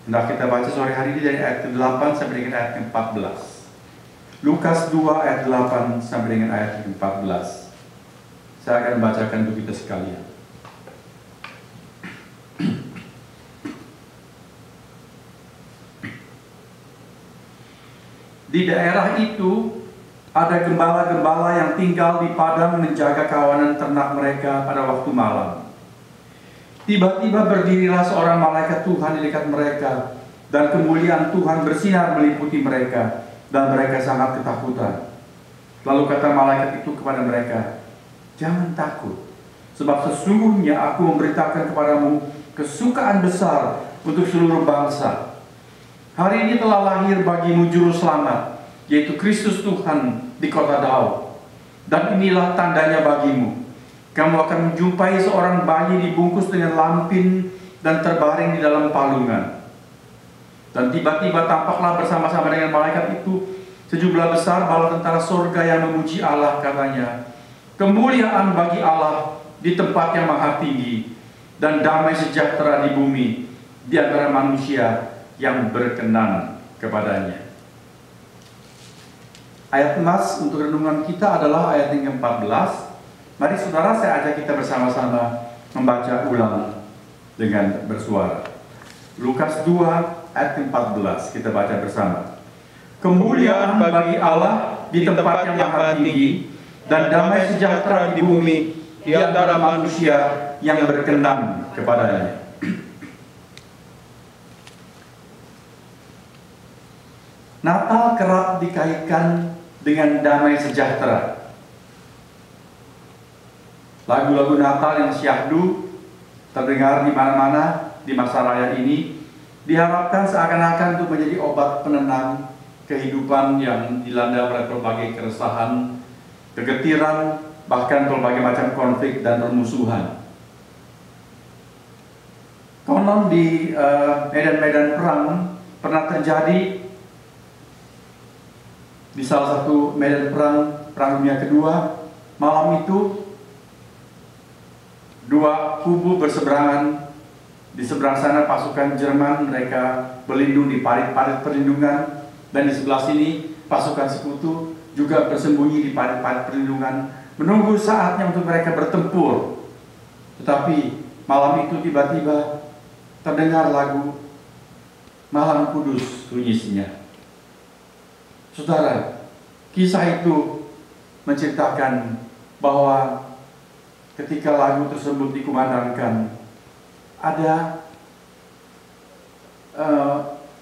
Hendak kita baca sore hari ini dari ayat ke-8 sampai dengan ayat ke-14. Lukas 2 ayat 8 sampai dengan ayat ke-14. Saya akan membacakan untuk kita sekalian. Di daerah itu ada gembala-gembala yang tinggal di padang menjaga kawanan ternak mereka pada waktu malam. Tiba-tiba berdirilah seorang malaikat Tuhan di dekat mereka, dan kemuliaan Tuhan bersinar meliputi mereka, dan mereka sangat ketakutan. Lalu kata malaikat itu kepada mereka, "Jangan takut, sebab sesungguhnya aku memberitakan kepadamu kesukaan besar untuk seluruh bangsa. Hari ini telah lahir bagimu juru selamat, yaitu Kristus Tuhan di kota Daud. Dan inilah tandanya bagimu. Kamu akan menjumpai seorang bayi dibungkus dengan lampin dan terbaring di dalam palungan." Dan tiba-tiba tampaklah bersama-sama dengan malaikat itu sejumlah besar bala tentara surga yang memuji Allah, katanya, "Kemuliaan bagi Allah di tempat yang maha tinggi, dan damai sejahtera di bumi di antara manusia yang berkenan kepadanya." Ayat emas untuk renungan kita adalah ayat yang ke-14. Mari saudara, saya ajak kita bersama-sama membaca ulang dengan bersuara. Lukas 2 ayat ke-14, kita baca bersama. "Kemuliaan bagi Allah di tempat yang maha tinggi, dan damai sejahtera di bumi di antara manusia yang berkenan kepadanya." Natal kerap dikaitkan dengan damai sejahtera. Lagu-lagu Natal yang syahdu terdengar di mana-mana di masa raya ini diharapkan seakan-akan untuk menjadi obat penenang kehidupan yang dilanda oleh berbagai keresahan, kegetiran, bahkan berbagai macam konflik dan permusuhan. Konon di medan-medan perang pernah terjadi di salah satu medan perang dunia kedua. Malam itu dua kubu berseberangan. Di seberang sana pasukan Jerman, mereka berlindung di parit-parit perlindungan, dan di sebelah sini pasukan sekutu juga bersembunyi di parit-parit perlindungan, menunggu saatnya untuk mereka bertempur. Tetapi malam itu tiba-tiba terdengar lagu "Malam Kudus Sunyi-Sunyi". Saudara, kisah itu menceritakan bahwa ketika lagu tersebut dikumandangkan, ada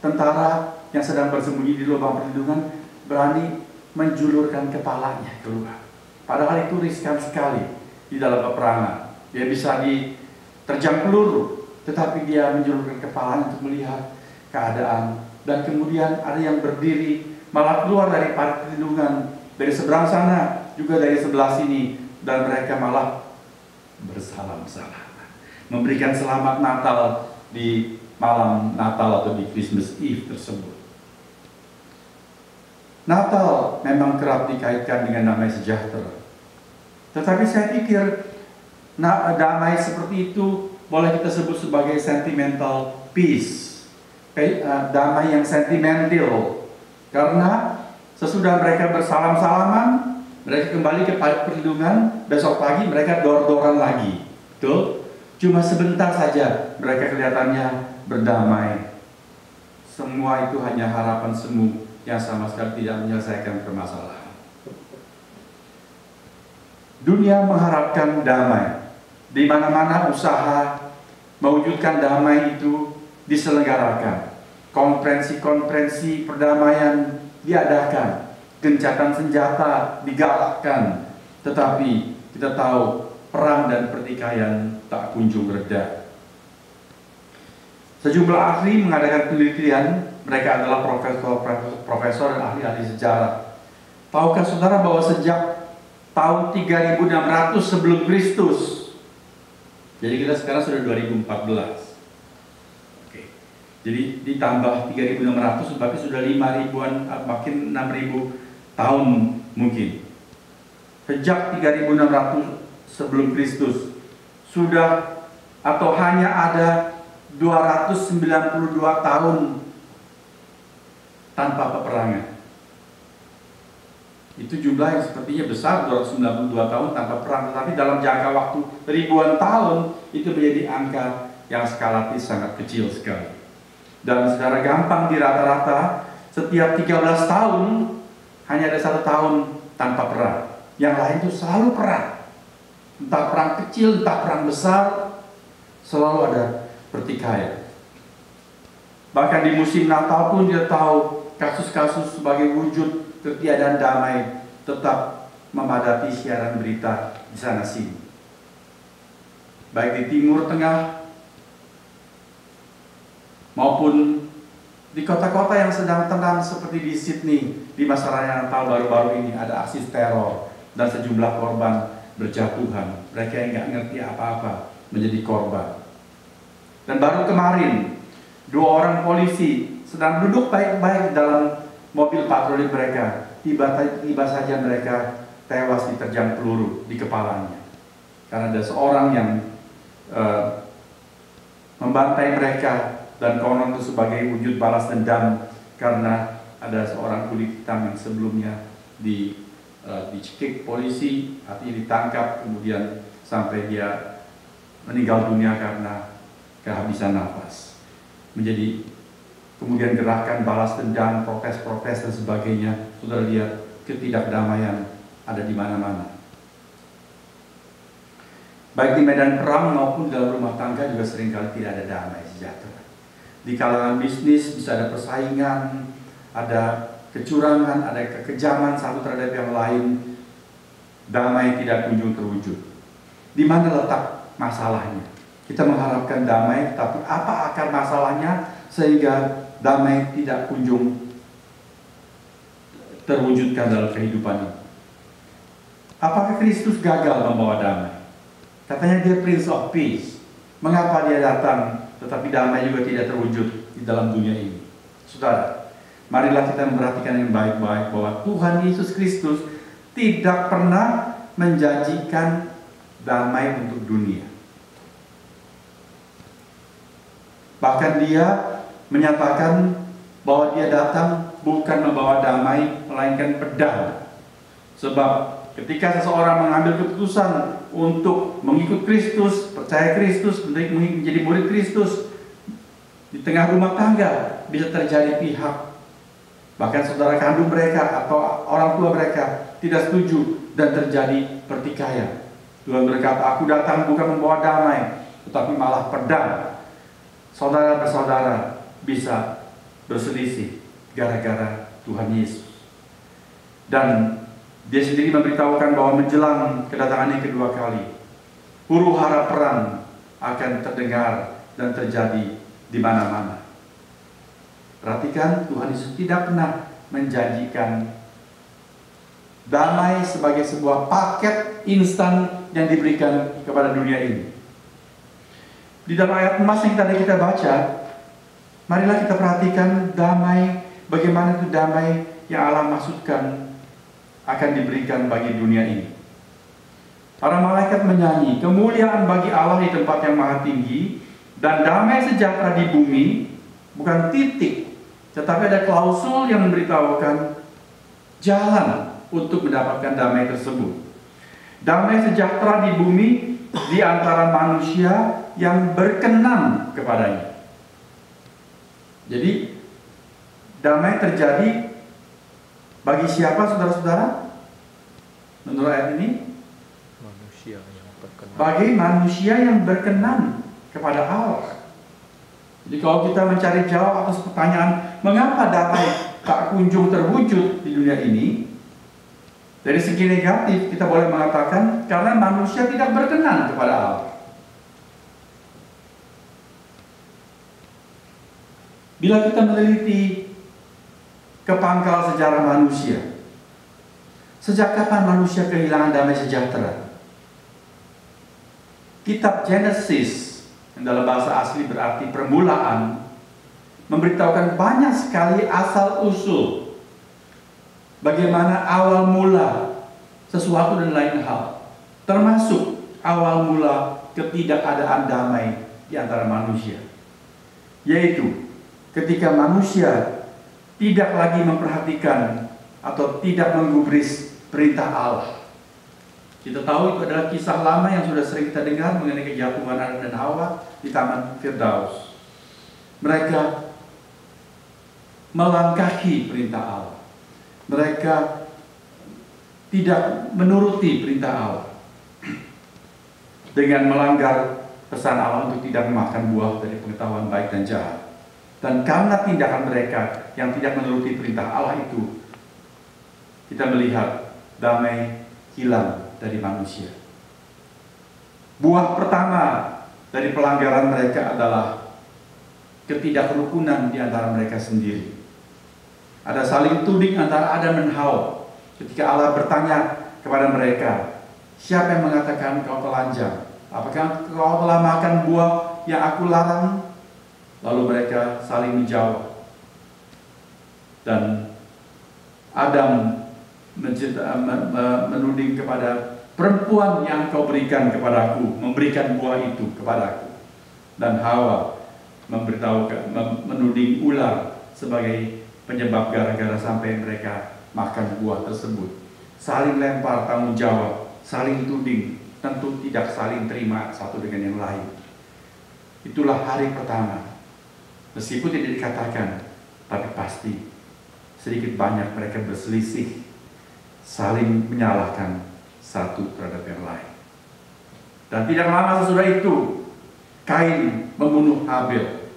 tentara yang sedang bersembunyi di lubang perlindungan berani menjulurkan kepalanya keluar. Padahal itu riskan sekali di dalam peperangan. Dia bisa diterjang peluru, tetapi dia menjulurkan kepalanya untuk melihat keadaan. Dan kemudian ada yang berdiri, malah keluar dari parit perlindungan, dari seberang sana, juga dari sebelah sini, dan mereka malah bersalam-salam, memberikan selamat Natal di malam Natal atau di Christmas Eve tersebut. Natal memang kerap dikaitkan dengan damai sejahtera. Tetapi saya pikir damai seperti itu boleh kita sebut sebagai sentimental peace, damai yang sentimental. Karena sesudah mereka bersalam-salaman, mereka kembali ke parit perlindungan, besok pagi mereka dor-doran lagi. Betul? Cuma sebentar saja mereka kelihatannya berdamai. Semua itu hanya harapan semu yang sama sekali tidak menyelesaikan permasalahan. Dunia mengharapkan damai. Di mana-mana usaha mewujudkan damai itu diselenggarakan. Konferensi-konferensi perdamaian diadakan. Gencatan senjata digalakkan. Tetapi kita tahu perang dan pertikaian tak kunjung reda. Sejumlah ahli mengadakan penelitian. Mereka adalah profesor dan ahli-ahli sejarah. Tahukah saudara bahwa sejak tahun 3600 sebelum Kristus, jadi kita sekarang sudah 2014. Oke. Jadi ditambah 3600 berarti sudah 5000-an, makin 6000 tahun mungkin. Sejak 3600 sebelum Kristus sudah atau hanya ada 292 tahun tanpa peperangan. Itu jumlah yang sepertinya besar, 292 tahun tanpa perang, tetapi dalam jangka waktu ribuan tahun itu menjadi angka yang skalatif sangat kecil sekali. Dan secara gampang di rata-rata setiap 13 tahun hanya ada 1 tahun tanpa perang. Yang lain itu selalu perang. Entah perang kecil, entah perang besar, selalu ada pertikaian. Bahkan di musim Natal pun kita tahu kasus-kasus sebagai wujud ketiadaan damai tetap memadati siaran berita di sana sini. Baik di Timur Tengah maupun di kota-kota yang sedang tenang seperti di Sydney di masa raya Natal baru-baru ini ada aksi teror dan sejumlah korban berjatuhan. Mereka yang nggak ngerti apa-apa menjadi korban. Dan baru kemarin 2 orang polisi sedang duduk baik-baik dalam mobil patroli mereka, tiba saja mereka tewas diterjang peluru di kepalanya karena ada seorang yang membantai mereka, dan konon itu sebagai wujud balas dendam karena ada seorang kulit hitam yang sebelumnya dicekik polisi, artinya ditangkap, kemudian sampai dia meninggal dunia karena kehabisan nafas. Menjadi kemudian gerakan balas dendam, protes-protes dan sebagainya. Saudara lihat ketidakdamaian ada di mana-mana. Baik di medan perang maupun dalam rumah tangga juga seringkali tidak ada damai sejahtera. Di kalangan bisnis bisa ada persaingan, ada kecurangan, ada kekejaman satu terhadap yang lain. Damai tidak kunjung terwujud. Di mana letak masalahnya? Kita mengharapkan damai, tapi apa akar masalahnya sehingga damai tidak kunjung terwujudkan dalam kehidupan ini? Apakah Kristus gagal membawa damai? Katanya dia Prince of Peace. Mengapa dia datang tetapi damai juga tidak terwujud di dalam dunia ini? Saudara, marilah kita memperhatikan yang baik-baik bahwa Tuhan Yesus Kristus tidak pernah menjanjikan damai untuk dunia. Bahkan dia menyatakan bahwa dia datang bukan membawa damai, melainkan pedang. Sebab ketika seseorang mengambil keputusan untuk mengikut Kristus, percaya Kristus, menjadi murid Kristus, di tengah rumah tangga bisa terjadi pihak, bahkan saudara kandung mereka atau orang tua mereka tidak setuju dan terjadi pertikaian. Tuhan berkata, aku datang bukan membawa damai, tetapi malah pedang. Saudara-bersaudara bisa berselisih gara-gara Tuhan Yesus. Dan dia sendiri memberitahukan bahwa menjelang kedatangannya kedua kali, huru-hara perang akan terdengar dan terjadi di mana-mana. Perhatikan, Tuhan Yesus tidak pernah menjanjikan damai sebagai sebuah paket instan yang diberikan kepada dunia ini. Di dalam ayat emas yang tadi kita baca, marilah kita perhatikan damai, bagaimana itu damai yang Allah maksudkan akan diberikan bagi dunia ini. Para malaikat menyanyi, kemuliaan bagi Allah di tempat yang maha tinggi, dan damai sejahtera di bumi, bukan titik, tetapi ada klausul yang memberitahukan jalan untuk mendapatkan damai tersebut. Damai sejahtera di bumi di antara manusia yang berkenan kepadanya. Jadi, damai terjadi bagi siapa, saudara-saudara? Menurut ayat ini, manusia yang berkenan. bagi manusia yang berkenan kepada Allah. Jadi kalau kita mencari jawab atas pertanyaan mengapa damai tak kunjung terwujud di dunia ini, dari segi negatif kita boleh mengatakan karena manusia tidak berkenan kepada Allah. Bila kita meneliti ke pangkal sejarah manusia, sejak kapan manusia kehilangan damai sejahtera? Kitab Genesis yang dalam bahasa asli berarti permulaan memberitahukan banyak sekali asal usul bagaimana awal mula sesuatu dan lain hal, termasuk awal mula ketidakadaan damai di antara manusia. yaitu ketika manusia tidak lagi memperhatikan atau tidak menggubris perintah Allah. Kita tahu itu adalah kisah lama yang sudah sering kita dengar mengenai kejatuhan Adam dan Hawa di Taman Firdaus. Mereka melangkahi perintah Allah. Mereka tidak menuruti perintah Allah dengan melanggar pesan Allah untuk tidak memakan buah dari pengetahuan baik dan jahat. Dan karena tindakan mereka yang tidak menuruti perintah Allah itu, kita melihat damai hilang dari manusia. Buah pertama dari pelanggaran mereka adalah ketidakrukunan di antara mereka sendiri. Ada saling tuding antara Adam dan Hawa ketika Allah bertanya kepada mereka, siapa yang mengatakan kau telanjang? Apakah kau telah makan buah yang aku larang? Lalu mereka saling menjawab. Dan Adam menuding kepada perempuan yang kau berikan kepadaku, memberikan buah itu kepadaku. Dan Hawa menuding ular sebagai penyebab gara-gara sampai mereka makan buah tersebut. Saling lempar tanggung jawab, saling tuding, tentu tidak saling terima satu dengan yang lain. Itulah hari pertama. Meskipun tidak dikatakan, tapi pasti sedikit banyak mereka berselisih, saling menyalahkan satu terhadap yang lain. Dan tidak lama sesudah itu, Kain membunuh Habel.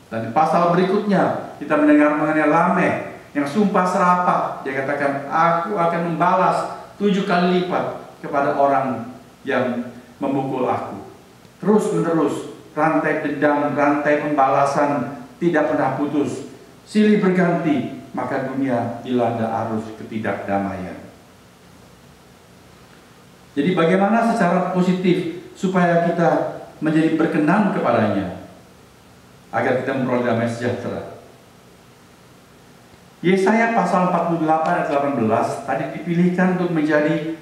Dan di pasal berikutnya kita mendengar mengenai Lameh yang sumpah serapah. Dia katakan, aku akan membalas 7 kali lipat kepada orang yang memukul aku. Terus menerus rantai dendam, rantai pembalasan tidak pernah putus. Silih berganti, maka dunia dilanda arus ketidakdamaian. Jadi bagaimana secara positif supaya kita menjadi berkenan kepadanya agar kita memperoleh damai sejahtera? Yesaya pasal 48 ayat 18 tadi dipilihkan untuk menjadi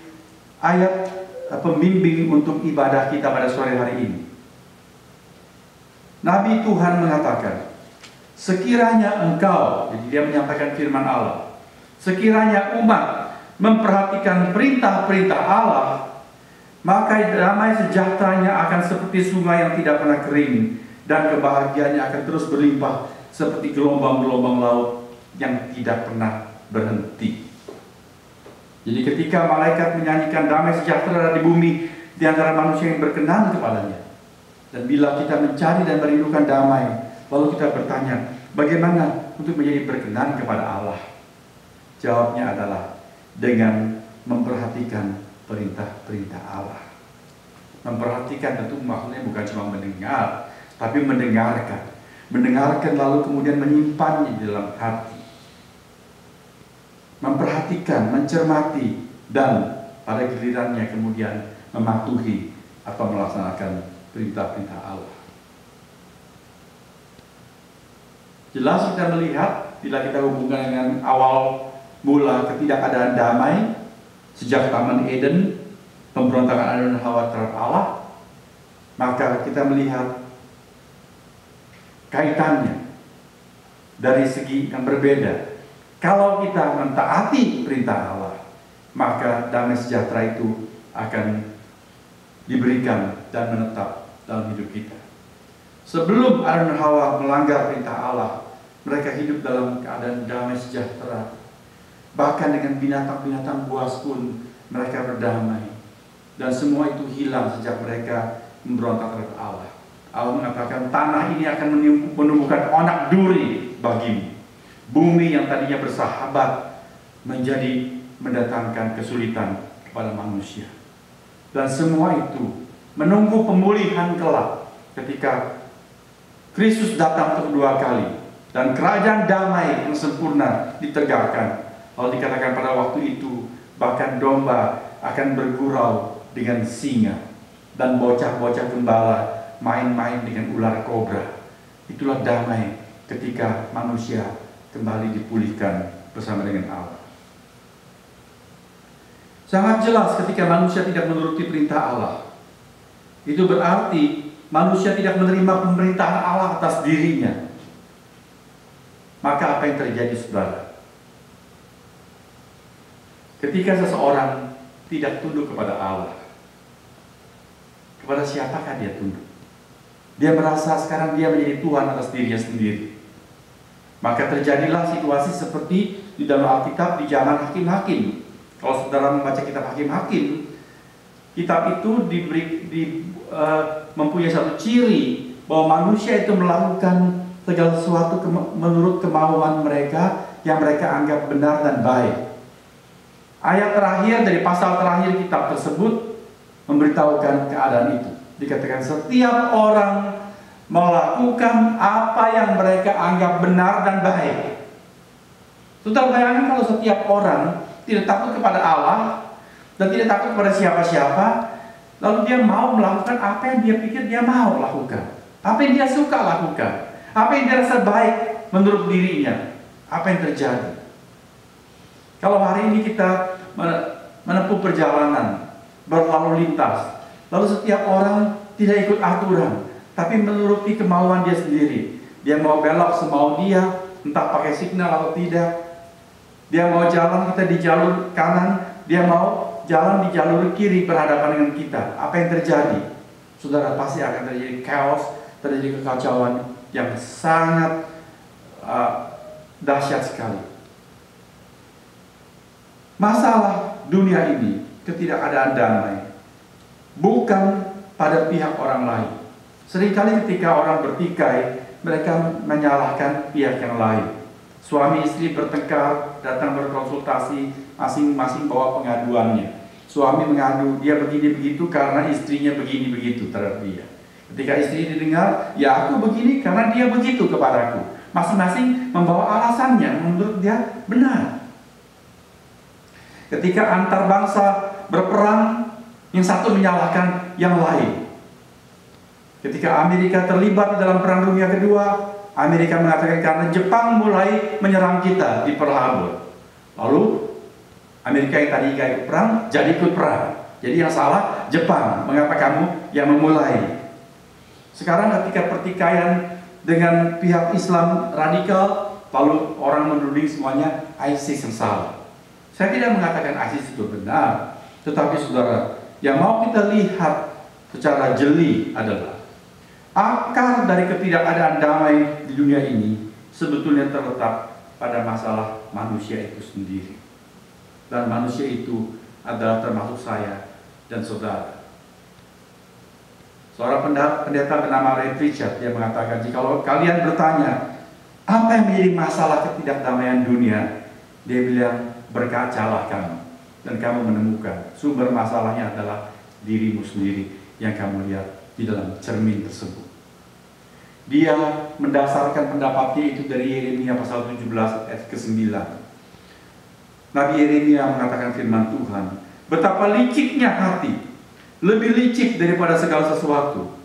ayat pembimbing untuk ibadah kita pada sore hari ini. Nabi Tuhan mengatakan, sekiranya engkau, jadi dia menyampaikan firman Allah, sekiranya umat memperhatikan perintah-perintah Allah, maka damai sejahteranya akan seperti sungai yang tidak pernah kering, dan kebahagiaannya akan terus berlimpah seperti gelombang-gelombang laut yang tidak pernah berhenti. Jadi ketika malaikat menyanyikan damai sejahtera di bumi di antara manusia yang berkenan kepadanya, dan bila kita mencari dan merindukan damai, lalu kita bertanya, bagaimana untuk menjadi berkenan kepada Allah? Jawabnya adalah dengan memperhatikan perintah-perintah Allah. Memperhatikan tentu maksudnya bukan cuma mendengar, tapi mendengarkan. Mendengarkan lalu kemudian menyimpannya di dalam hati. Memperhatikan, mencermati, dan pada gilirannya kemudian mematuhi atau melaksanakan perintah-perintah Allah. Jelas kita melihat bila kita hubungkan dengan awal mula ketidakadaan damai sejak Taman Eden, pemberontakan Adam dan Hawa terhadap Allah, maka kita melihat kaitannya dari segi yang berbeda. Kalau kita mentaati perintah Allah, maka damai sejahtera itu akan diberikan dan menetap dalam hidup kita. Sebelum Adam dan Hawa melanggar perintah Allah, mereka hidup dalam keadaan damai sejahtera. Bahkan dengan binatang-binatang buas pun mereka berdamai. Dan semua itu hilang sejak mereka memberontak terhadap Allah. Allah mengatakan tanah ini akan menumbuhkan onak duri bagimu. Bumi yang tadinya bersahabat menjadi mendatangkan kesulitan kepada manusia. Dan semua itu menunggu pemulihan kelak ketika Kristus datang kedua kali dan kerajaan damai yang sempurna ditegakkan. Lalu dikatakan pada waktu itu bahkan domba akan bergurau dengan singa dan bocah-bocah gembala main-main dengan ular kobra. Itulah damai ketika manusia kembali dipulihkan bersama dengan Allah. Sangat jelas ketika manusia tidak menuruti perintah Allah, itu berarti manusia tidak menerima pemerintahan Allah atas dirinya, maka apa yang terjadi, saudara? Ketika seseorang tidak tunduk kepada Allah, kepada siapakah dia tunduk? Dia merasa sekarang dia menjadi Tuhan atas dirinya sendiri. Maka terjadilah situasi seperti di dalam Alkitab di zaman Hakim-Hakim. Kalau saudara membaca kitab Hakim-Hakim, kitab itu mempunyai satu ciri bahwa manusia itu melakukan segala sesuatu menurut kemauan mereka yang mereka anggap benar dan baik. Ayat terakhir dari pasal terakhir kitab tersebut memberitahukan keadaan itu. Dikatakan setiap orang melakukan apa yang mereka anggap benar dan baik. Saudara bayangkan kalau setiap orang tidak takut kepada Allah dan tidak takut kepada siapa-siapa, lalu dia mau melakukan apa yang dia pikir dia mau lakukan, apa yang dia suka lakukan, apa yang dia rasa baik menurut dirinya. Apa yang terjadi? Kalau hari ini kita menempuh perjalanan, berlalu lintas, lalu setiap orang tidak ikut aturan, tapi menuruti kemauan dia sendiri. Dia mau belok semau dia, entah pakai signal atau tidak. Dia mau jalan, kita di jalur kanan, dia mau jalan di jalur kiri berhadapan dengan kita. Apa yang terjadi? Saudara, pasti akan terjadi chaos, terjadi kekacauan yang sangat dahsyat sekali. Masalah dunia ini, ketidakadaan damai, bukan pada pihak orang lain. Seringkali ketika orang bertikai, mereka menyalahkan pihak yang lain. Suami istri bertengkar, datang berkonsultasi, masing-masing bawa pengaduannya. Suami mengadu, dia begini begitu karena istrinya begini begitu terhadap dia. Ketika istri didengar, ya aku begini karena dia begitu kepadaku. Masing-masing membawa alasannya menurut dia benar. Ketika antar bangsa berperang, yang satu menyalahkan yang lain. Ketika Amerika terlibat di dalam Perang Dunia Kedua, Amerika mengatakan karena Jepang mulai menyerang kita di Pearl Harbor. Lalu Amerika yang tadi ikut perang, jadi ikut perang. Jadi yang salah Jepang, mengapa kamu yang memulai? Sekarang ketika pertikaian dengan pihak Islam radikal, lalu orang menuding semuanya ISIS yang salah. Saya tidak mengatakan ISIS itu benar, tetapi saudara, yang mau kita lihat secara jeli adalah akar dari ketidakadaan damai di dunia ini sebetulnya terletak pada masalah manusia itu sendiri. Dan manusia itu adalah termasuk saya dan saudara. Seorang pendeta bernama Ray Pritchard, dia mengatakan, jika kalian bertanya apa yang menjadi masalah ketidakdamaian dunia, dia bilang, berkacalah kamu dan kamu menemukan sumber masalahnya adalah dirimu sendiri yang kamu lihat di dalam cermin tersebut. Dia mendasarkan pendapatnya itu dari Yeremia pasal 17 ayat ke-9. Nabi Yeremia mengatakan firman Tuhan, betapa liciknya hati, lebih licik daripada segala sesuatu.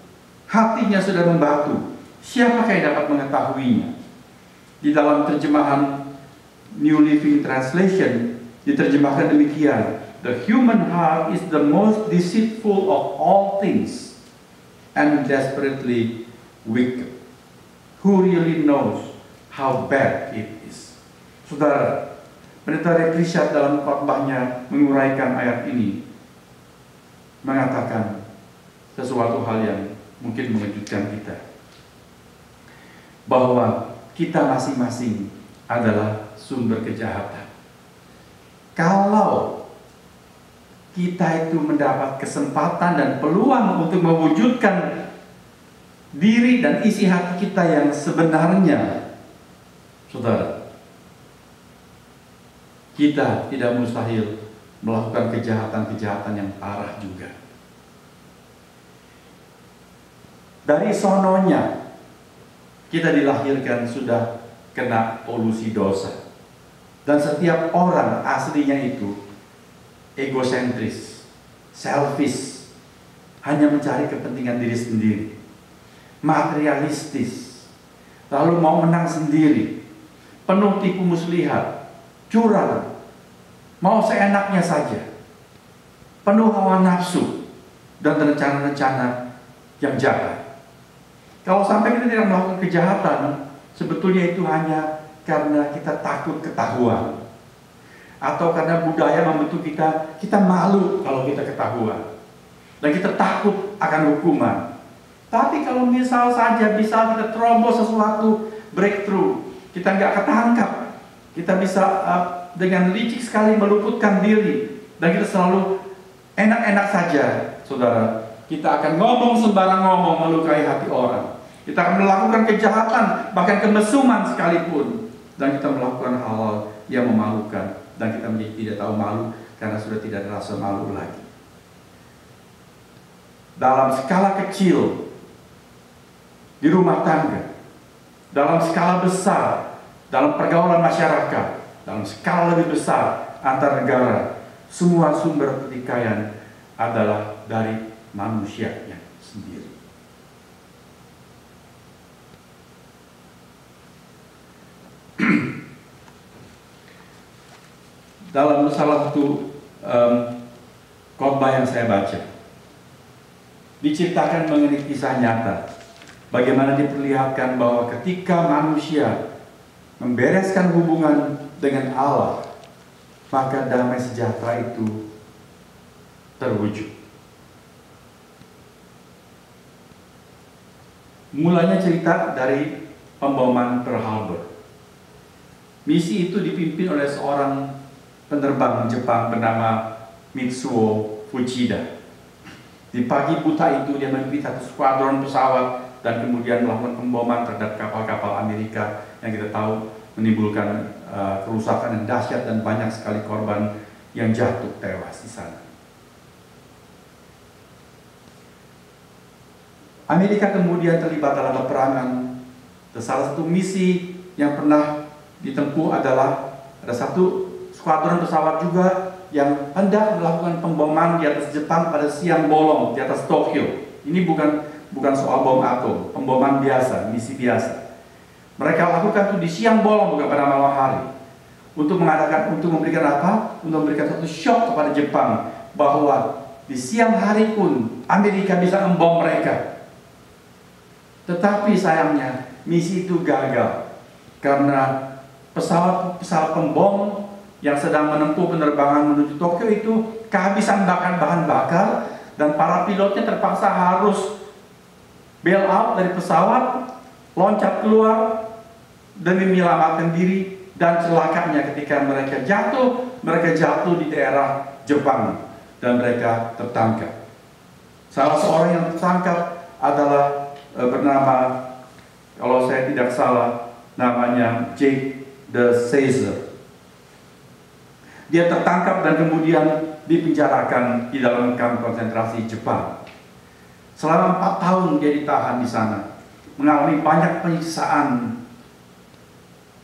Hatinya sudah membatu, siapakah yang dapat mengetahuinya? Di dalam terjemahan New Living Translation diterjemahkan demikian, the human heart is the most deceitful of all things and desperately wicked. Who really knows how bad it is? Saudara, Pendeta Ray Pritchard dalam khotbahnya menguraikan ayat ini, mengatakan sesuatu hal yang mungkin mengejutkan kita, bahwa kita masing-masing adalah sumber kejahatan. Kalau kita itu mendapat kesempatan dan peluang untuk mewujudkan diri dan isi hati kita yang sebenarnya, saudara, kita tidak mustahil melakukan kejahatan-kejahatan yang parah juga. Dari sononya kita dilahirkan sudah kena polusi dosa. Dan setiap orang aslinya itu egosentris, selfish, hanya mencari kepentingan diri sendiri, materialistis, lalu mau menang sendiri, penuh tipu muslihat, curang, mau seenaknya saja, penuh hawa nafsu dan rencana-rencana yang jahat. Kalau sampai kita tidak melakukan kejahatan, sebetulnya itu hanya karena kita takut ketahuan. Atau karena budaya membentuk kita malu kalau kita ketahuan. Dan kita takut akan hukuman. Tapi kalau misal saja bisa kita terobos sesuatu, breakthrough, kita nggak ketangkap, kita bisa dengan licik sekali meluputkan diri, dan kita selalu enak-enak saja, saudara. Kita akan ngomong sembarang ngomong, melukai hati orang. Kita akan melakukan kejahatan, bahkan kemesuman sekalipun. Dan kita melakukan hal-hal yang memalukan. Dan kita menjadi tidak tahu malu, karena sudah tidak ada rasa malu lagi. Dalam skala kecil, di rumah tangga, dalam skala besar, dalam pergaulan masyarakat, dalam skala lebih besar, antar negara, semua sumber pertikaian adalah dari manusianya sendiri. Dalam salah satu khotbah yang saya baca, diceritakan mengenai kisah nyata, bagaimana diperlihatkan bahwa ketika manusia membereskan hubungan dengan Allah, maka damai sejahtera itu terwujud. Mulanya cerita dari pemboman Pearl Harbor. Misi itu dipimpin oleh seorang penerbang Jepang bernama Mitsuo Fuchida. Di pagi buta itu dia memimpin satu skuadron pesawat dan kemudian melakukan pemboman terhadap kapal-kapal Amerika yang kita tahu menimbulkan kerusakan yang dahsyat dan banyak sekali korban yang jatuh tewas di sana. Amerika kemudian terlibat dalam peperangan. Salah satu misi yang pernah ditempuh adalah ada satu skuadron pesawat juga yang hendak melakukan pemboman di atas Jepang pada siang bolong di atas Tokyo. Ini bukan soal bom atom, pemboman biasa, misi biasa. Mereka lakukan itu di siang bolong, bukan pada malam hari. Untuk memberikan apa? Untuk memberikan satu shock kepada Jepang bahwa di siang hari pun Amerika bisa membom mereka. Tetapi sayangnya misi itu gagal karena pesawat pembom yang sedang menempuh penerbangan menuju Tokyo itu kehabisan bahan bakar dan para pilotnya terpaksa harus bail out dari pesawat, loncat keluar demi menyelamatkan diri, dan celakanya ketika mereka jatuh di daerah Jepang dan mereka tertangkap. Salah seorang yang tertangkap adalah bernama, kalau saya tidak salah, namanya Jake de Caesar. Dia tertangkap dan kemudian dipenjarakan di dalam kamp konsentrasi Jepang. Selama 4 tahun dia ditahan di sana, mengalami banyak penyiksaan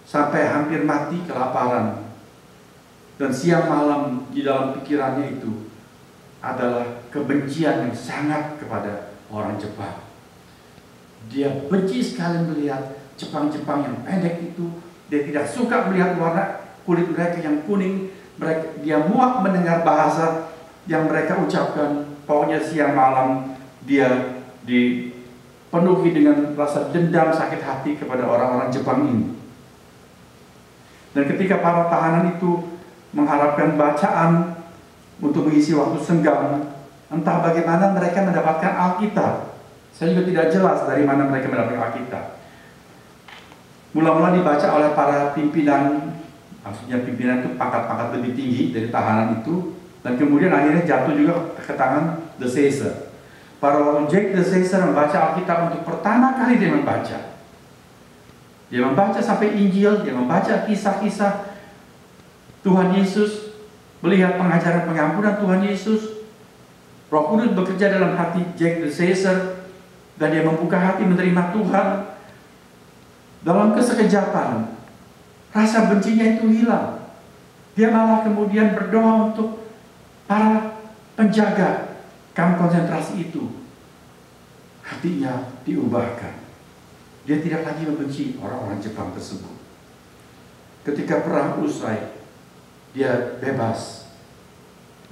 sampai hampir mati kelaparan. Dan siang malam di dalam pikirannya itu adalah kebencian yang sangat kepada orang Jepang. Dia benci sekali melihat Jepang-Jepang yang pendek itu. Dia tidak suka melihat warna kulit mereka yang kuning. Dia muak mendengar bahasa yang mereka ucapkan. Pokoknya siang malam dia dipenuhi dengan rasa dendam, sakit hati kepada orang-orang Jepang ini. Dan ketika para tahanan itu mengharapkan bacaan untuk mengisi waktu senggang, entah bagaimana mereka mendapatkan Alkitab. Saya juga tidak jelas dari mana mereka mendapatkan Alkitab. Mula-mula dibaca oleh para pimpinan, maksudnya pimpinan itu pangkat-pangkat lebih tinggi dari tahanan itu, dan kemudian akhirnya jatuh juga ke tangan de Caesar. Para Jake de Caesar membaca Alkitab untuk pertama kali dia membaca. Dia membaca sampai Injil, dia membaca kisah-kisah Tuhan Yesus, melihat pengajaran pengampunan Tuhan Yesus. Roh Kudus bekerja dalam hati Jake de Caesar, dan dia membuka hati menerima Tuhan. Dalam kesekejapan, rasa bencinya itu hilang. Dia malah kemudian berdoa untuk para penjaga kamp konsentrasi itu. Hatinya diubahkan. Dia tidak lagi membenci orang-orang Jepang tersebut. Ketika perang usai, dia bebas.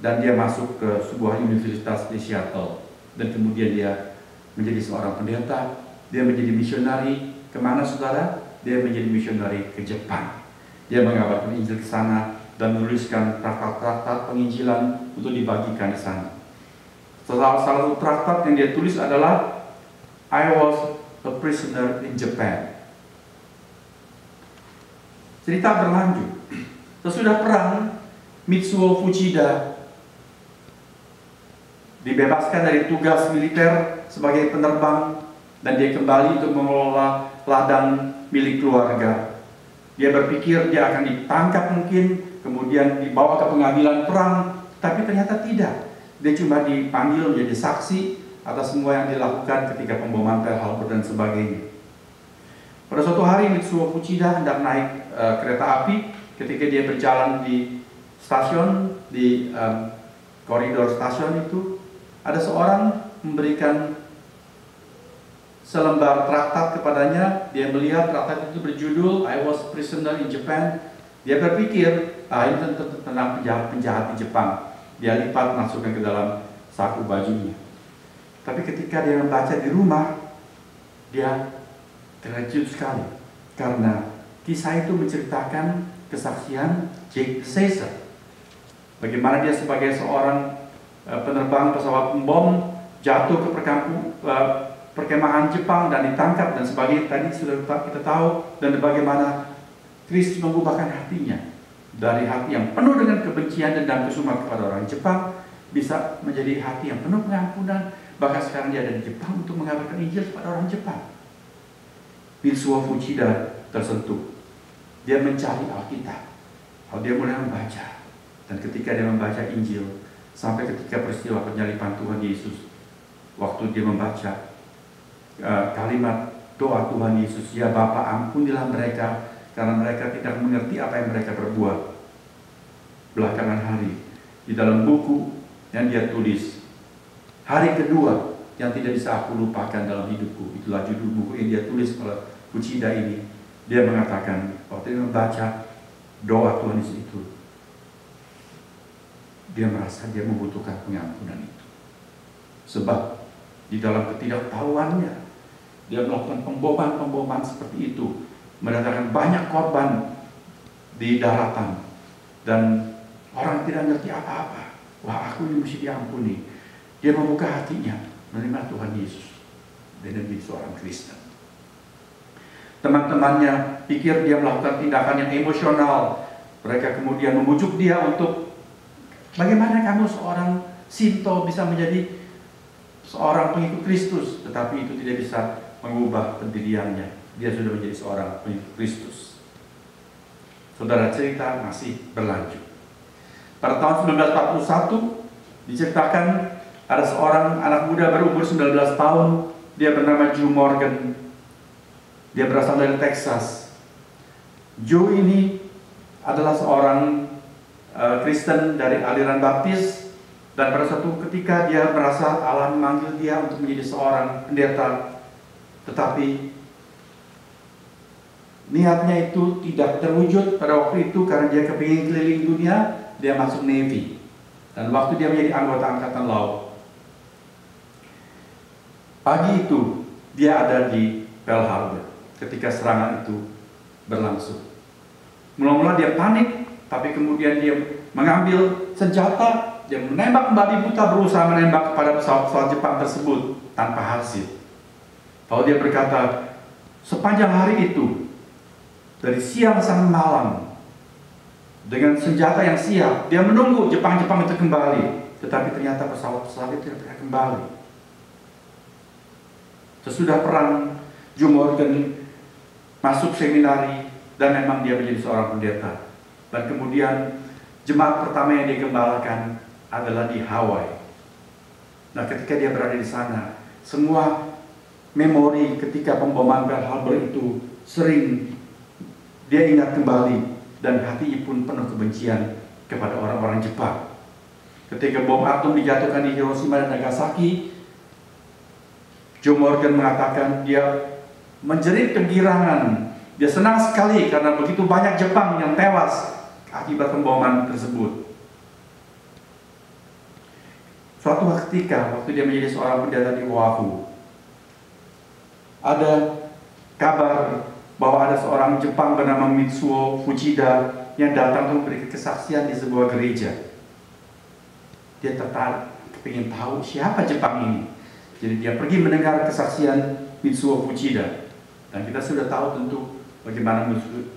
Dan dia masuk ke sebuah universitas di Seattle. Dan kemudian dia menjadi seorang pendeta Dia menjadi misionari kemana saudara? Dia menjadi misionari ke Jepang. Dia mengabarkan Injil ke sana dan menuliskan traktat-traktat penginjilan untuk dibagikan di sana. Salah satu traktat yang dia tulis adalah I was a prisoner in Japan. Cerita berlanjut. Sesudah perang, Mitsuo Fuchida dibebaskan dari tugas militer sebagai penerbang dan dia kembali untuk mengelola ladang milik keluarga. Dia berpikir dia akan ditangkap mungkin, kemudian dibawa ke pengadilan perang, tapi ternyata tidak. Dia cuma dipanggil menjadi saksi atas semua yang dilakukan ketika pemboman Pearl Harbor dan sebagainya. Pada suatu hari Mitsuo Fuchida hendak naik kereta api. Ketika dia berjalan di stasiun, di koridor stasiun itu, ada seorang memberikan selembar traktat kepadanya. Dia melihat traktat itu berjudul I was prisoner in Japan. Dia berpikir, ini tentang penjahat di Jepang. Dia lipat, masukkan ke dalam saku bajunya. Tapi ketika dia membaca di rumah, dia terkejut sekali karena kisah itu menceritakan kesaksian Jake Caesar. Bagaimana dia sebagai seorang penerbang pesawat pembom jatuh ke perkemahan Jepang dan ditangkap dan sebagainya. Tadi sudah kita tahu, dan bagaimana Kristus mengubahkan hatinya dari hati yang penuh dengan kebencian dan kesumat kepada orang Jepang bisa menjadi hati yang penuh pengampunan. Bahkan sekarang dia ada di Jepang untuk mengabarkan Injil kepada orang Jepang. Mitsuo Fuchida tersentuh. Dia mencari Alkitab. Lalu dia mulai membaca. Dan ketika dia membaca Injil, sampai ketika peristiwa penyaliban Tuhan Yesus, waktu dia membaca kalimat doa Tuhan Yesus, ya Bapa, ampunilah mereka karena mereka tidak mengerti apa yang mereka perbuat. Belakangan hari, di dalam buku yang dia tulis, hari kedua yang tidak bisa aku lupakan dalam hidupku, itulah judul buku yang dia tulis oleh Fuchida ini. Dia mengatakan, waktu dia membaca doa Tuhan Yesus itu, dia merasa dia membutuhkan pengampunan itu. Sebab di dalam ketidaktahuannya, dia melakukan pemboman seperti itu, mendatangkan banyak korban di daratan, dan orang tidak ngerti apa-apa. Wah, aku ini mesti diampuni. Dia membuka hatinya, menerima Tuhan Yesus, dan menjadi seorang Kristen. Teman-temannya pikir dia melakukan tindakan yang emosional. Mereka kemudian membujuk dia untuk, bagaimana kamu seorang Shinto bisa menjadi seorang pengikut Kristus? Tetapi itu tidak bisa mengubah pendiriannya. Dia sudah menjadi seorang pengikut Kristus. Saudara, cerita masih berlanjut. Pada tahun 1941 diceritakan ada seorang anak muda berumur 19 tahun. Dia bernama Joe Morgan. Dia berasal dari Texas. Joe ini adalah seorang Kristen dari aliran Baptis, dan pada suatu ketika dia merasa Allah memanggil dia untuk menjadi seorang pendeta, tetapi niatnya itu tidak terwujud pada waktu itu karena dia kepingin keliling dunia. Dia masuk Navy, dan waktu dia menjadi anggota Angkatan Laut, pagi itu dia ada di Pearl Harbor ketika serangan itu berlangsung. Mula-mula dia panik, tapi kemudian dia mengambil senjata, dia menembak membabi buta, berusaha menembak kepada pesawat-pesawat Jepang tersebut tanpa hasil. Lalu dia berkata, sepanjang hari itu, dari siang sampai malam, dengan senjata yang siap, dia menunggu Jepang-Jepang itu kembali. Tetapi ternyata pesawat-pesawat itu tidak pernah kembali. Sesudah perang, Joe Morgan masuk seminari, dan memang dia menjadi seorang pendeta. Dan kemudian jemaat pertama yang dia gembalakan adalah di Hawaii. Nah, ketika dia berada di sana, semua memori ketika pemboman Pearl Harbor itu sering dia ingat kembali, dan hatinya pun penuh kebencian kepada orang-orang Jepang. Ketika bom atom dijatuhkan di Hiroshima dan Nagasaki, Joe Morgan mengatakan dia menjerit kegirangan. Dia senang sekali karena begitu banyak Jepang yang tewas akibat pemboman tersebut. Suatu ketika, waktu dia menjadi seorang pendeta di Oahu, Ada kabar bahwa ada seorang Jepang bernama Mitsuo Fujida yang datang untuk memberi kesaksian di sebuah gereja. Dia tertarik, ingin tahu siapa Jepang ini. Jadi dia pergi mendengar kesaksian Mitsuo Fujida. Dan kita sudah tahu tentu bagaimana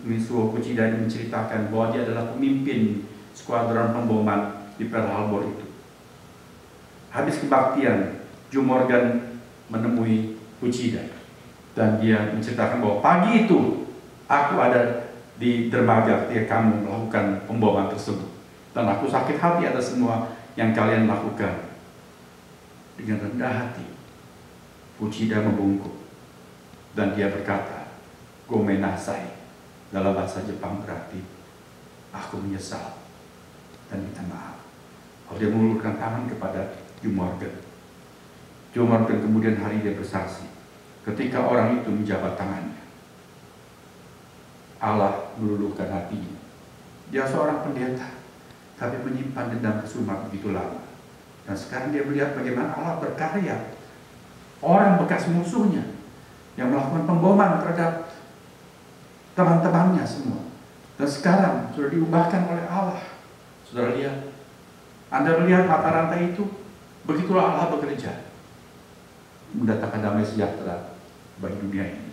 Mitsuo Fujida ini menceritakan bahwa dia adalah pemimpin skuadron pemboman di Pearl Harbor itu. Habis kebaktian, Joe Morgan menemui Fujida. Dan dia menceritakan bahwa pagi itu aku ada di dermaga ketika kamu melakukan pemboman tersebut. Dan aku sakit hati atas semua yang kalian lakukan. Dengan rendah hati, Fujida membungkuk. Dan dia berkata, Gomenasai. Dalam bahasa Jepang berarti, aku menyesal dan minta maaf. Lalu dia mengulurkan tangan kepada Joe Morgan. Joe Morgan kemudian hari dia bersaksi. Ketika orang itu menjabat tangannya, Allah meluluhkan hatinya. Dia seorang pendeta, tapi menyimpan dendam kesumat begitu lama. Dan sekarang dia melihat bagaimana Allah berkarya. Orang bekas musuhnya yang melakukan pemboman terhadap teman-temannya semua. Dan sekarang sudah diubahkan oleh Allah. Saudara lihat, Anda melihat mata rantai itu, begitulah Allah bekerja. Mendatangkan damai sejahtera bagi dunia ini.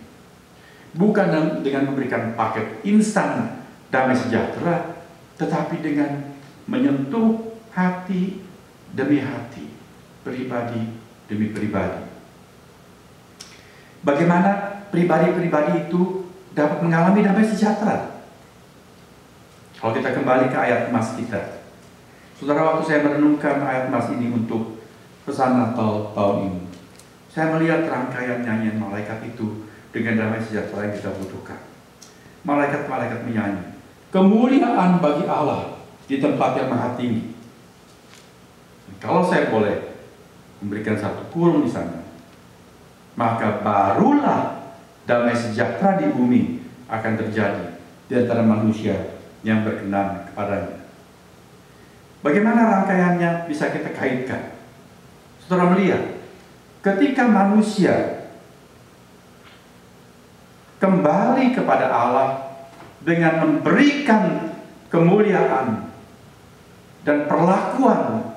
Bukan dengan memberikan paket instan damai sejahtera, tetapi dengan menyentuh hati demi hati, pribadi demi pribadi. Bagaimana pribadi-pribadi itu dapat mengalami damai sejahtera? Kalau kita kembali ke ayat emas kita. Saudara, waktu saya merenungkan ayat emas ini untuk pesan Natal tahun ini, saya melihat rangkaian nyanyian malaikat itu dengan damai sejahtera yang kita butuhkan. Malaikat-malaikat menyanyi, kemuliaan bagi Allah di tempat yang maha tinggi. Kalau saya boleh memberikan satu kurung di sana, maka barulah damai sejahtera di bumi akan terjadi di antara manusia yang berkenan kepadanya. Bagaimana rangkaiannya bisa kita kaitkan? Saudara melihat, ketika manusia kembali kepada Allah dengan memberikan kemuliaan dan perlakuan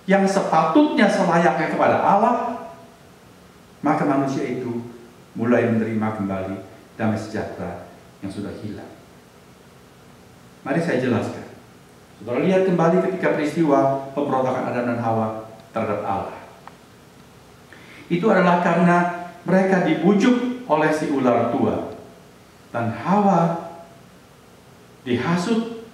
yang sepatutnya selayaknya kepada Allah, maka manusia itu mulai menerima kembali damai sejahtera yang sudah hilang. Mari saya jelaskan. Saudara lihat kembali ketika peristiwa pemberontakan Adam dan Hawa terhadap Allah. Itu adalah karena mereka dibujuk oleh si ular tua. Dan Hawa dihasut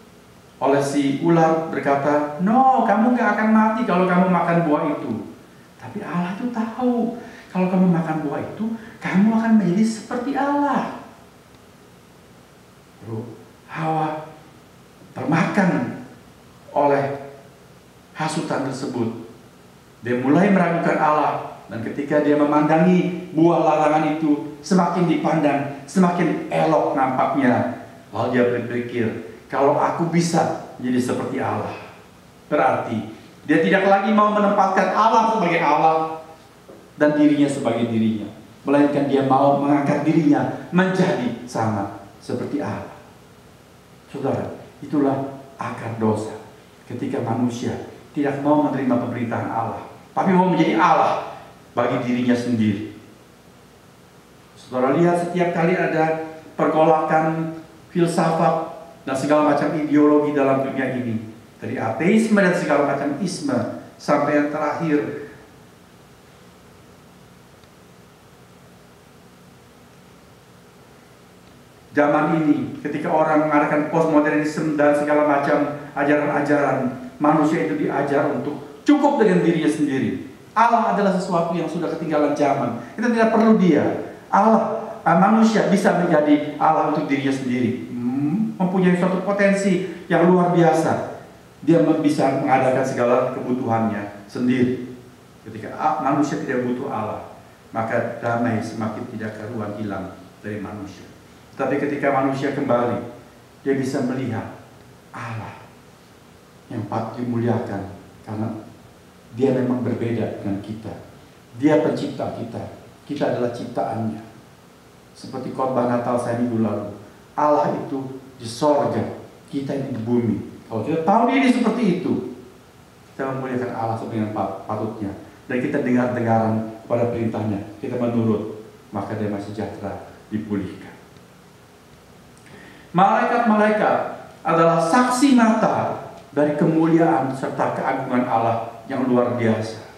oleh si ular berkata, no, kamu gak akan mati kalau kamu makan buah itu. Tapi Allah itu tahu, kalau kamu makan buah itu, kamu akan menjadi seperti Allah. Lalu Hawa termakan oleh hasutan tersebut. Dia mulai meragukan Allah. Dan ketika dia memandangi buah larangan itu, semakin dipandang, semakin elok nampaknya. Lalu dia berpikir, kalau aku bisa jadi seperti Allah, berarti dia tidak lagi mau menempatkan Allah sebagai Allah dan dirinya sebagai dirinya, melainkan dia mau mengangkat dirinya menjadi sama seperti Allah. Saudara, itulah akar dosa. Ketika manusia tidak mau menerima pemerintahan Allah, tapi mau menjadi Allah bagi dirinya sendiri. Saudara lihat, setiap kali ada pergolakan filsafat dan segala macam ideologi dalam dunia ini, dari ateisme dan segala macam isme sampai yang terakhir zaman ini, ketika orang mengadakan postmodernisme dan segala macam ajaran-ajaran, manusia itu diajar untuk cukup dengan dirinya sendiri. Allah adalah sesuatu yang sudah ketinggalan zaman. Kita tidak perlu dia. Allah, manusia bisa menjadi Allah untuk dirinya sendiri. Mempunyai suatu potensi yang luar biasa. Dia bisa mengadakan segala kebutuhannya sendiri. Ketika manusia tidak butuh Allah, maka damai semakin tidak karuan hilang dari manusia. Tapi ketika manusia kembali, dia bisa melihat Allah yang patut dimuliakan karena dia memang berbeda dengan kita. Dia pencipta kita. Kita adalah ciptaannya. Seperti khotbah Natal saya minggu lalu, Allah itu di sorga, kita ini di bumi. Kalau kita tahu diri seperti itu, kita memuliakan Allah dengan patutnya, dan kita dengar-dengaran pada perintahnya, kita menurut, maka damai sejahtera dipulihkan. Malaikat-malaikat adalah saksi mata dari kemuliaan serta keagungan Allah yang luar biasa.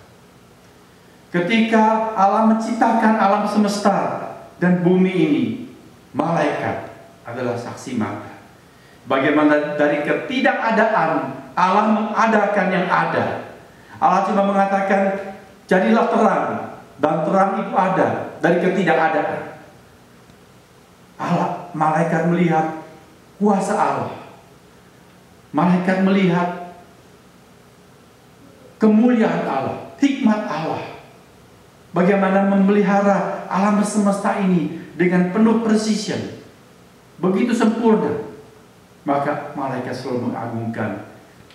Ketika Allah menciptakan alam semesta dan bumi ini, malaikat adalah saksi mata. Bagaimana dari ketidakadaan Allah mengadakan yang ada. Allah cuma mengatakan, jadilah terang, dan terang itu ada dari ketidakadaan. Allah, malaikat melihat kuasa Allah. Malaikat melihat kemuliaan Allah, hikmat Allah. Bagaimana memelihara alam semesta ini dengan penuh precision, begitu sempurna. Maka malaikat selalu mengagungkan,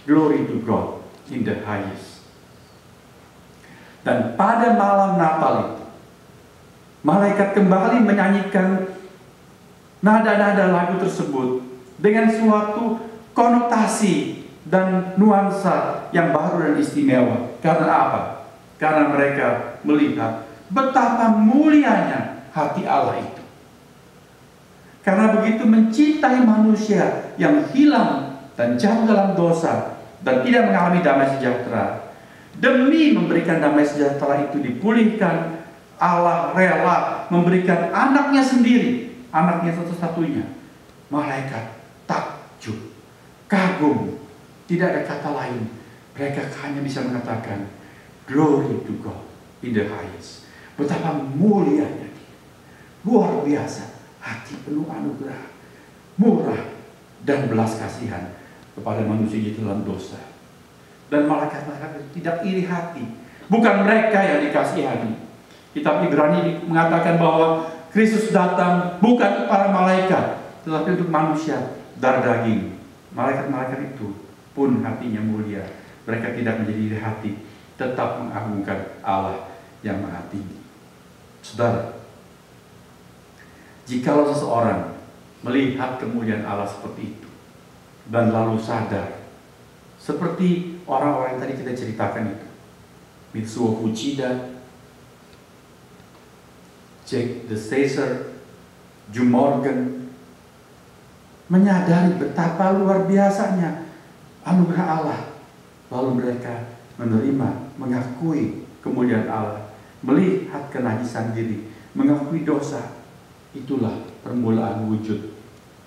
glory to God in the highest. Dan pada malam Natal itu, malaikat kembali menyanyikan nada-nada lagu tersebut dengan suatu konotasi dan nuansa yang baru dan istimewa. Karena apa? Karena mereka melihat betapa mulianya hati Allah itu. Karena begitu mencintai manusia yang hilang dan jatuh dalam dosa dan tidak mengalami damai sejahtera, demi memberikan damai sejahtera itu dipulihkan, Allah rela memberikan anaknya sendiri, anaknya satu-satunya. Malaikat takjub, kagum, tidak ada kata lain. Mereka hanya bisa mengatakan, glory to God in the highest. Betapa mulianya dia, luar biasa, hati penuh anugerah, murah dan belas kasihan kepada manusia di dalam dosa. Dan malaikat-malaikat itu tidak iri hati, bukan mereka yang dikasihani. Kitab Ibrani mengatakan bahwa Kristus datang bukan untuk para malaikat, tetapi untuk manusia darah daging. Malaikat-malaikat itu pun hatinya mulia. Mereka tidak menjadi iri hati, tetap mengagungkan Allah yang Maha Tinggi. Saudara, jikalau seseorang melihat kemuliaan Allah seperti itu dan lalu sadar, seperti orang-orang yang tadi kita ceritakan itu, Mitsuo Fuchida, Jack the Caesar, Jim Morgan, menyadari betapa luar biasanya anugerah Allah, lalu mereka menerima, mengakui kemuliaan Allah, melihat kenajisan diri, mengakui dosa. Itulah permulaan wujud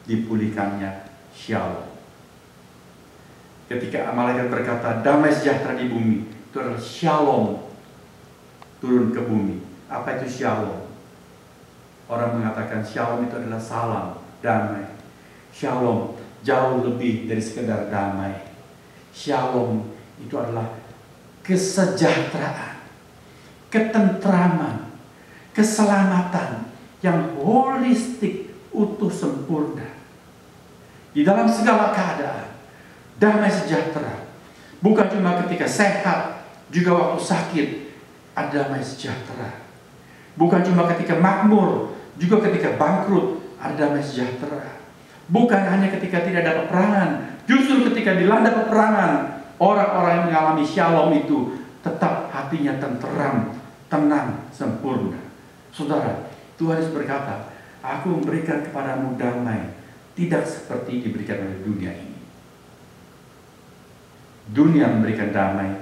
dipulihkannya Shalom. Ketika malaikat berkata damai sejahtera di bumi, itu adalah Shalom turun ke bumi. Apa itu Shalom? Orang mengatakan Shalom itu adalah salam, damai. Shalom jauh lebih dari sekedar damai. Shalom itu adalah kesejahteraan, ketentraman, keselamatan yang holistik, utuh, sempurna. Di dalam segala keadaan, damai sejahtera. Bukan cuma ketika sehat, juga waktu sakit, ada damai sejahtera. Bukan cuma ketika makmur, juga ketika bangkrut, ada damai sejahtera. Bukan hanya ketika tidak ada peperangan, justru ketika dilanda peperangan, orang-orang yang mengalami Shalom itu tetap hatinya tenteram, tenang, sempurna. Saudara, Tuhan Yesus berkata, aku memberikan kepadamu damai, tidak seperti diberikan oleh dunia ini. Dunia memberikan damai,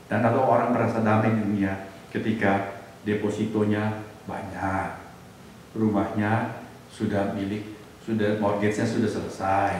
dan kalau orang merasa damai di dunia ketika depositonya banyak, rumahnya sudah milik, sudah mortgage-nya sudah selesai,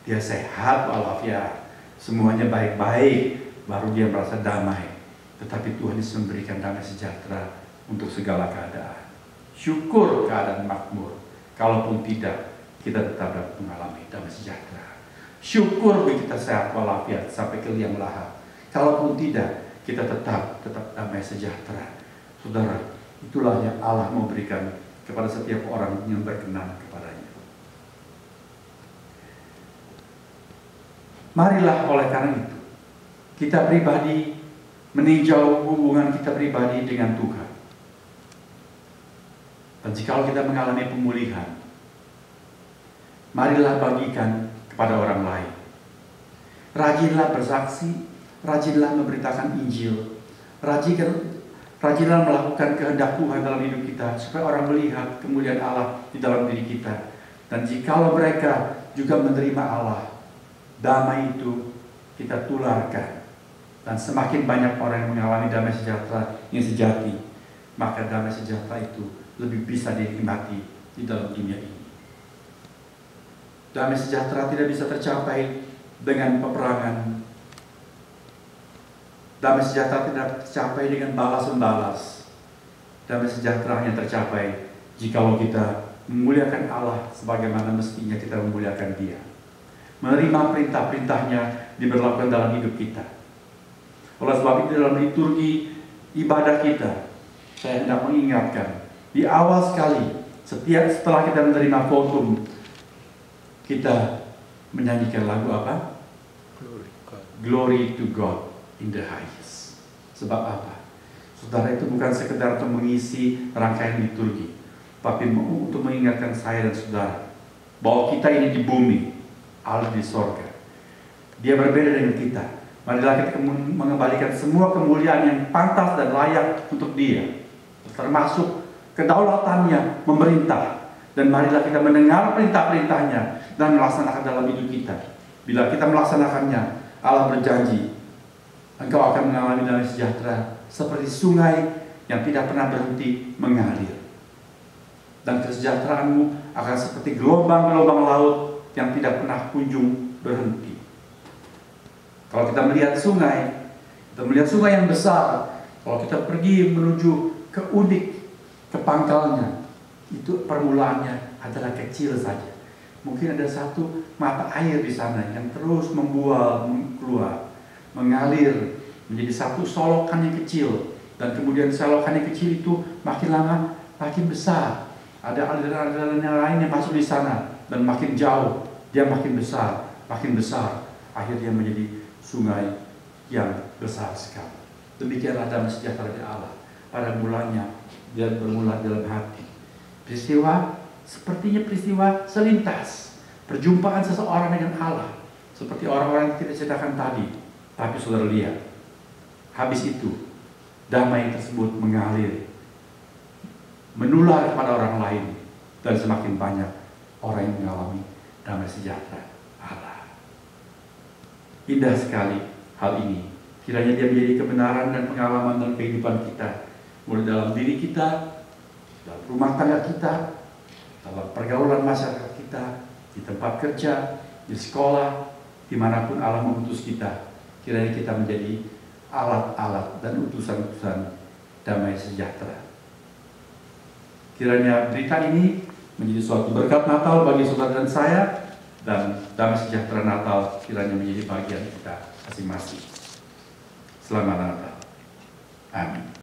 dia sehat walafiat, semuanya baik-baik, baru dia merasa damai. Tetapi Tuhan Yesus memberikan damai sejahtera untuk segala keadaan. Syukur keadaan makmur. Kalaupun tidak, kita tetap dapat mengalami damai sejahtera. Syukur bagi kita sehat walafiat sampai ke liang lahat. Kalaupun tidak, kita tetap damai sejahtera. Saudara, itulah yang Allah mau berikan kepada setiap orang yang berkenan kepadanya. Marilah oleh karena itu, kita pribadi meninjau hubungan kita pribadi dengan Tuhan. Dan jika kita mengalami pemulihan, marilah bagikan kepada orang lain. Rajinlah bersaksi, rajinlah memberitakan Injil, rajinlah melakukan kehendak Tuhan dalam hidup kita, supaya orang melihat kemuliaan Allah di dalam diri kita. Dan jikalau mereka juga menerima Allah, damai itu kita tularkan. Dan semakin banyak orang yang mengalami damai sejahtera yang sejati, maka damai sejahtera itu lebih bisa dinikmati di dalam dunia ini. Damai sejahtera tidak bisa tercapai dengan peperangan. Damai sejahtera tidak tercapai dengan balas-membalas. Damai sejahtera hanya tercapai jikalau kita memuliakan Allah sebagaimana mestinya kita memuliakan Dia. Menerima perintah-perintahnya diberlakukan dalam hidup kita. Oleh sebab itu dalam liturgi ibadah kita, saya hendak mengingatkan, di awal sekali, setelah kita menerima votum, kita menyanyikan lagu apa? Glory to God in the highest. Sebab apa? Saudara, itu bukan sekedar untuk mengisi rangkaian liturgi, tapi untuk mengingatkan saya dan saudara bahwa kita ini di bumi, Allah di sorga. Dia berbeda dengan kita. Marilah kita mengembalikan semua kemuliaan yang pantas dan layak untuk Dia, termasuk kedaulatannya memerintah. Dan marilah kita mendengar perintah-perintahnya dan melaksanakan dalam hidup kita. Bila kita melaksanakannya, Allah berjanji, engkau akan mengalami damai sejahtera seperti sungai yang tidak pernah berhenti mengalir. Dan kesejahteraanmu akan seperti gelombang-gelombang laut yang tidak pernah kunjung berhenti. Kalau kita melihat sungai yang besar, kalau kita pergi menuju ke Udik, ke pangkalnya, itu permulaannya adalah kecil saja. Mungkin ada satu mata air di sana yang terus membual, keluar, mengalir menjadi satu solokan yang kecil, dan kemudian solokan yang kecil itu makin lama makin besar. Ada aliran-aliran yang lain yang masuk di sana, dan makin jauh dia makin besar, akhirnya menjadi sungai yang besar sekali. Demikianlah damai sejahtera di Allah. Pada mulanya dia bermula dalam hati. Sepertinya peristiwa selintas, perjumpaan seseorang dengan Allah, seperti orang-orang yang kita ceritakan tadi. Tapi saudara lihat, habis itu damai tersebut mengalir, menular kepada orang lain, dan semakin banyak orang yang mengalami damai sejahtera Allah. Indah sekali hal ini. Kiranya dia menjadi kebenaran dan pengalaman dalam kehidupan kita, mulai dalam diri kita, dalam rumah tangga kita, dalam pergaulan masyarakat kita, di tempat kerja, di sekolah, dimanapun Allah mengutus kita. Kiranya kita menjadi alat-alat dan utusan-utusan damai sejahtera. Kiranya berita ini menjadi suatu berkat Natal bagi saudara dan saya, dan damai sejahtera Natal kiranya menjadi bagian kita masing-masing. Selamat Natal. Amin.